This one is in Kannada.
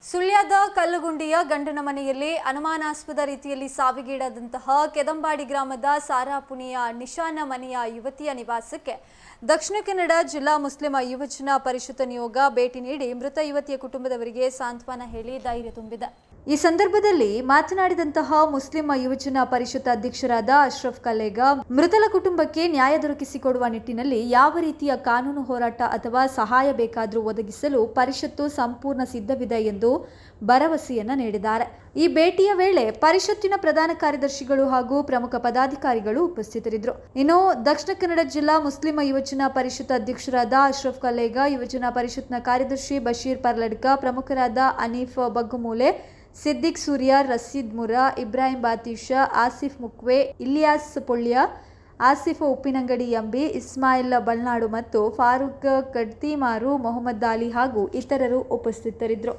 ಸುಳ್ಯದ ಕಲ್ಲುಗುಂಡಿಯ ಗಂಡನ ಮನೆಯಲ್ಲಿ ಅನುಮಾನಾಸ್ಪದ ರೀತಿಯಲ್ಲಿ ಸಾವಿಗೀಡಾದಂತಹ ಕೆದಂಬಾಡಿ ಗ್ರಾಮದ ಸಾರಾಪುಣಿಯ ನಿಶಾನ ಮನೆಯ ಯುವತಿಯ ನಿವಾಸಕ್ಕೆ ದಕ್ಷಿಣ ಕನ್ನಡ ಜಿಲ್ಲಾ ಮುಸ್ಲಿಂ ಯುವಜನ ಪರಿಷತ್ ನಿಯೋಗ ಭೇಟಿ ನೀಡಿ ಮೃತ ಯುವತಿಯ ಕುಟುಂಬದವರಿಗೆ ಸಾಂತ್ವನ ಹೇಳಿ ಧೈರ್ಯ ತುಂಬಿದೆ. ಈ ಸಂದರ್ಭದಲ್ಲಿ ಮಾತನಾಡಿದಂತಹ ಮುಸ್ಲಿಂ ಯುವಜನ ಪರಿಷತ್ ಅಧ್ಯಕ್ಷರಾದ ಅಶ್ರಫ್ ಕಲ್ಲೇಗ ಮೃತರ ಕುಟುಂಬಕ್ಕೆ ನ್ಯಾಯ ದೊರಕಿಸಿಕೊಡುವ ನಿಟ್ಟಿನಲ್ಲಿ ಯಾವ ರೀತಿಯ ಕಾನೂನು ಹೋರಾಟ ಅಥವಾ ಸಹಾಯ ಬೇಕಾದರೂ ಒದಗಿಸಲು ಪರಿಷತ್ತು ಸಂಪೂರ್ಣ ಸಿದ್ಧವಿದೆ ಎಂದು ಭರವಸೆಯನ್ನ ನೀಡಿದ್ದಾರೆ. ಈ ಭೇಟಿಯ ವೇಳೆ ಪರಿಷತ್ತಿನ ಪ್ರಧಾನ ಕಾರ್ಯದರ್ಶಿಗಳು ಹಾಗೂ ಪ್ರಮುಖ ಪದಾಧಿಕಾರಿಗಳು ಉಪಸ್ಥಿತರಿದ್ದರು. ಇನ್ನು ದಕ್ಷಿಣ ಕನ್ನಡ ಜಿಲ್ಲಾ ಮುಸ್ಲಿಂ ಯುವಜನ ಪರಿಷತ್ ಅಧ್ಯಕ್ಷರಾದ ಅಶ್ರಫ್ ಕಲ್ಲೇಗ, ಯುವಜನ ಪರಿಷತ್ನ ಕಾರ್ಯದರ್ಶಿ ಬಶೀರ್ ಪರ್ಲಡ್ಕ, ಪ್ರಮುಖರಾದ ಅನೀಫ್ ಬಗ್ಗುಮೂಲೆ, ಸಿದ್ದಿಕ್ ಸೂರ್ಯ, ರಸೀದ್ ಮುರಾ, ಇಬ್ರಾಹಿಂ ಬಾತೀಶಾ, ಆಸಿಫ್ ಮುಕ್ವೆ, ಇಲಿಯಾಸ್ ಪೊಳ್ಯ, ಆಸಿಫ್ ಉಪ್ಪಿನಂಗಡಿ ಎಂಬಿ, ಇಸ್ಮಾಯಿಲ್ ಬಲ್ನಾಡು ಮತ್ತು ಫಾರೂಕ್ ಕಡ್ತಿಮಾರು, ಮೊಹಮ್ಮದ್ ಅಲಿ ಹಾಗೂ ಇತರರು ಉಪಸ್ಥಿತರಿದ್ದರು.